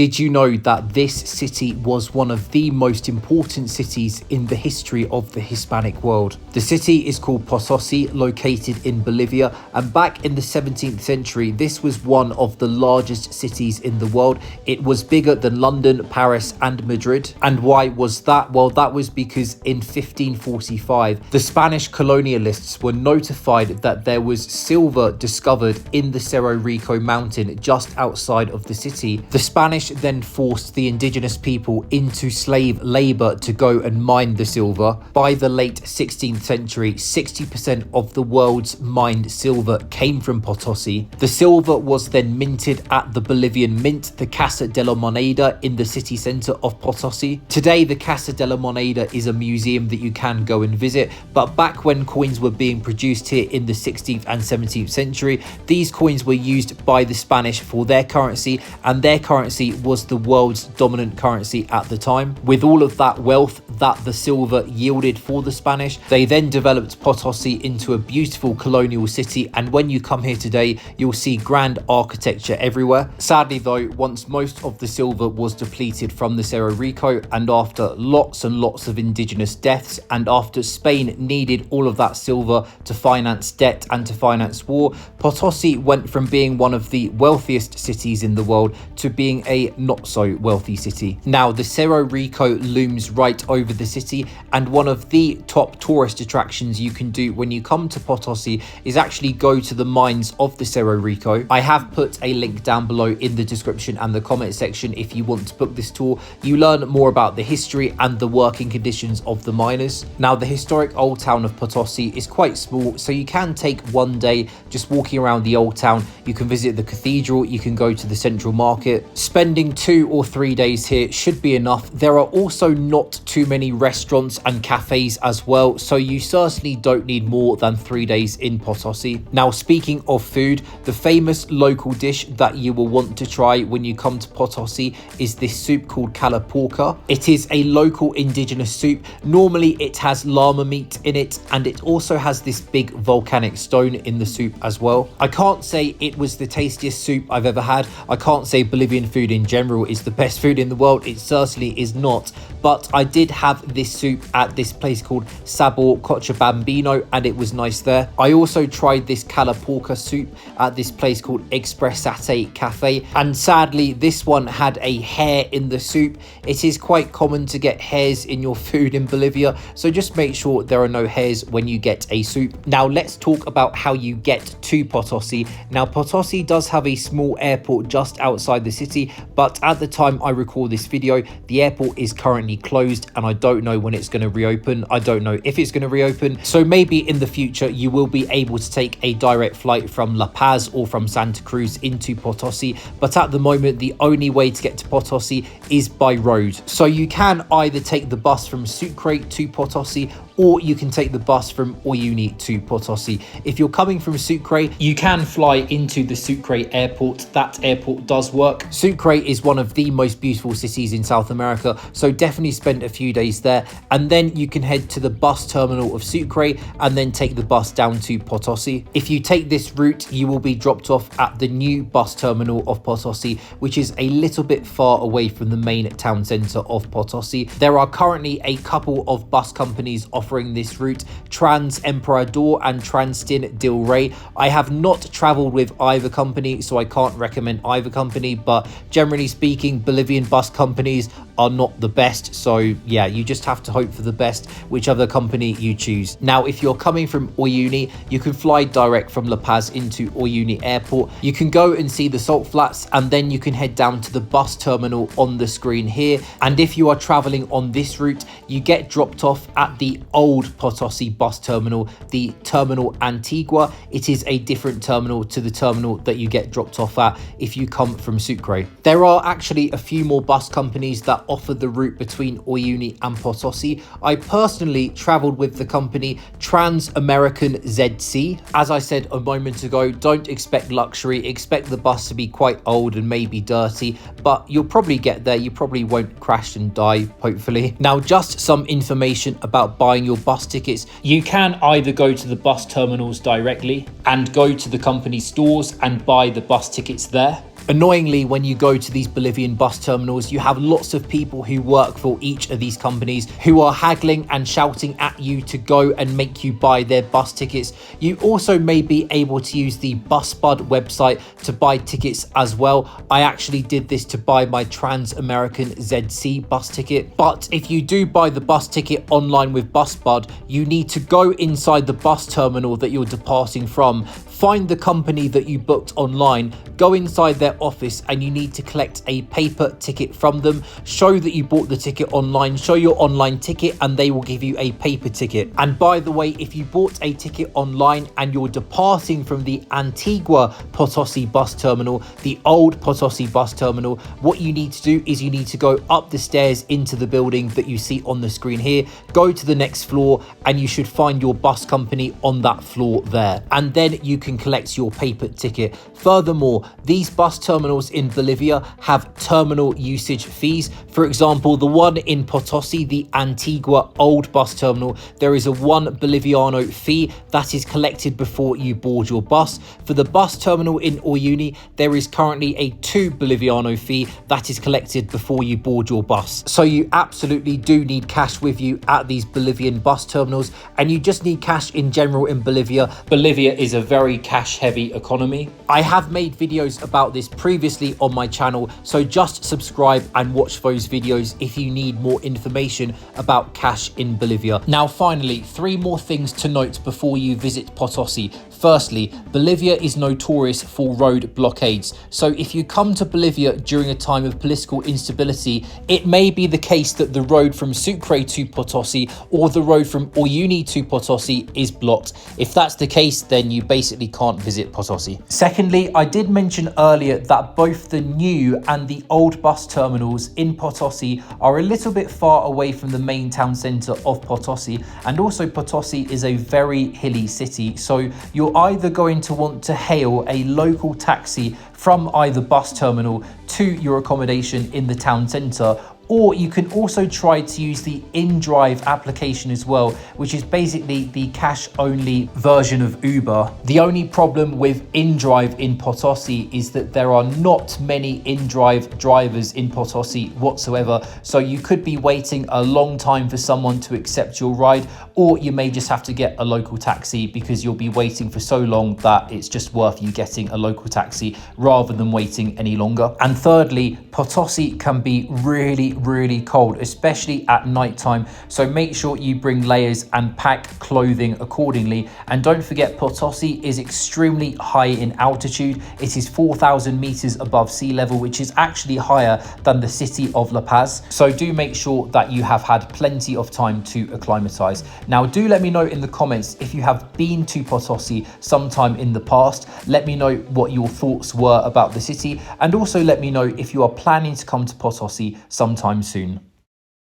Did you know that this city was one of the most important cities in the history of the Hispanic world? The city is called Potosi, located in Bolivia, and back in the 17th century, this was one of the largest cities in the world. It was bigger than London, Paris, and Madrid. And why was that? Well, that was because in 1545, the Spanish colonialists were notified that there was silver discovered in the Cerro Rico mountain just outside of the city. The Spanish then forced the indigenous people into slave labor to go and mine the silver. By the late 16th century, 60% of the world's mined silver came from Potosi. The silver was then minted at the Bolivian mint, the Casa de la Moneda, in the city center of Potosi. Today, the Casa de la Moneda is a museum that you can go and visit, but back when coins were being produced here in the 16th and 17th century, these coins were used by the Spanish for their currency, and their currency was the world's dominant currency at the time. With all of that wealth that the silver yielded for the Spanish, they then developed Potosi into a beautiful colonial city, and when you come here today, you'll see grand architecture everywhere. Sadly though, once most of the silver was depleted from the Cerro Rico, and after lots and lots of indigenous deaths, and after Spain needed all of that silver to finance debt and to finance war, Potosi went from being one of the wealthiest cities in the world to being a not so wealthy city. Now, the Cerro Rico looms right over the city, and one of the top tourist attractions you can do when you come to Potosi is actually go to the mines of the Cerro Rico. I have put a link down below in the description and the comment section if you want to book this tour. You learn more about the history and the working conditions of the miners. Now, the historic old town of Potosi is quite small, so you can take one day just walking around the old town. You can visit the cathedral, you can go to the central market. Spending 2 or 3 days here should be enough. There are also not too many restaurants and cafes as well, so you certainly don't need more than 3 days in Potosi. Now, speaking of food, the famous local dish that you will want to try when you come to Potosi is this soup called calaporca. It is a local indigenous soup. Normally it has llama meat in it, and it also has this big volcanic stone in the soup as well. I can't say it was the tastiest soup I've ever had. I can't say Bolivian food in general is the best food in the world. It certainly is not. But I did have this soup at this place called Sabor Cochabambino, and it was nice there. I also tried this calaporca soup at this place called Expressate Cafe, and sadly this one had a hair in the soup. It is quite common to get hairs in your food in Bolivia, so just make sure there are no hairs when you get a soup. Now let's talk about how you get to Potosi. Now, Potosi does have a small airport just outside the city, but at the time I record this video, the airport is currently closed, and I don't know when it's going to reopen. I don't know if it's going to reopen, so maybe in the future you will be able to take a direct flight from La Paz or from Santa Cruz into Potosi, but at the moment the only way to get to Potosi is by road. So you can either take the bus from Sucre to Potosi, or you can take the bus from Uyuni to Potosi. If you're coming from Sucre, you can fly into the Sucre airport. That airport does work. Sucre is one of the most beautiful cities in South America, so definitely spend a few days there, and then you can head to the bus terminal of Sucre and then take the bus down to Potosi. If you take this route, you will be dropped off at the new bus terminal of Potosi, which is a little bit far away from the main town center of Potosi. There are currently a couple of bus companies offering this route, Trans Emperador and Transtin del Rey. I have not traveled with either company, so I can't recommend either company, but generally speaking, Bolivian bus companies are not the best, so yeah, you just have to hope for the best whichever company you choose. Now, if you're coming from Uyuni, you can fly direct from La Paz into Uyuni airport. You can go and see the salt flats, and then you can head down to the bus terminal on the screen here. And if you are traveling on this route, you get dropped off at the old Potosi bus terminal, the Terminal Antigua. It is a different terminal to the terminal that you get dropped off at if you come from Sucre. There are actually a few more bus companies that offer the route between Uyuni and Potosi. I personally traveled with the company Trans American ZC. As I said a moment ago, don't expect luxury, expect the bus to be quite old and maybe dirty, but you'll probably get there. You probably won't crash and die, hopefully. Now, just some information about buying your bus tickets. You can either go to the bus terminals directly and go to the company stores and buy the bus tickets there. Annoyingly, when you go to these Bolivian bus terminals, you have lots of people who work for each of these companies who are haggling and shouting at you to go and make you buy their bus tickets. You also may be able to use the BusBud website to buy tickets as well. I actually did this to buy my Trans-American ZC bus ticket. But if you do buy the bus ticket online with BusBud, you need to go inside the bus terminal that you're departing from, find the company that you booked online, go inside their office, and you need to collect a paper ticket from them. Show that you bought the ticket online, show your online ticket, and they will give you a paper ticket. And by the way, if you bought a ticket online and you're departing from the Antigua Potosi bus terminal, the old Potosi bus terminal, what you need to do is you need to go up the stairs into the building that you see on the screen here, go to the next floor, and you should find your bus company on that floor there. And then you can collect your paper ticket. Furthermore, these bus terminals in Bolivia have terminal usage fees. For example, the one in Potosi, the Antigua old bus terminal, there is a 1 Boliviano fee that is collected before you board your bus. For the bus terminal in Uyuni, there is currently a 2 Boliviano fee that is collected before you board your bus. So you absolutely do need cash with you at these Bolivian bus terminals, and you just need cash in general in Bolivia. Bolivia is a very cash heavy economy. I have made videos about this previously on my channel, so just subscribe and watch those videos if you need more information about cash in Bolivia. Now finally, 3 more things to note before you visit Potosi. Firstly, Bolivia is notorious for road blockades. So if you come to Bolivia during a time of political instability, it may be the case that the road from Sucre to Potosi or the road from Uyuni to Potosi is blocked. If that's the case, then you basically can't visit Potosi. Secondly, I did mention earlier that both the new and the old bus terminals in Potosi are a little bit far away from the main town centre of Potosi, and also Potosi is a very hilly city, so you're either going to want to hail a local taxi from either bus terminal to your accommodation in the town centre, or you can also try to use the InDrive application as well, which is basically the cash-only version of Uber. The only problem with InDrive in Potosi is that there are not many InDrive drivers in Potosi whatsoever, so you could be waiting a long time for someone to accept your ride, or you may just have to get a local taxi because you'll be waiting for so long that it's just worth you getting a local taxi rather than waiting any longer. And thirdly, Potosi can be really cold, especially at night time, so make sure you bring layers and pack clothing accordingly. And don't forget, Potosi is extremely high in altitude. It is 4,000 meters above sea level, which is actually higher than the city of La Paz, so do make sure that you have had plenty of time to acclimatize. Now do let me know in the comments if you have been to Potosi sometime in the past. Let me know what your thoughts were about the city, and also let me know if you are planning to come to Potosi sometime soon.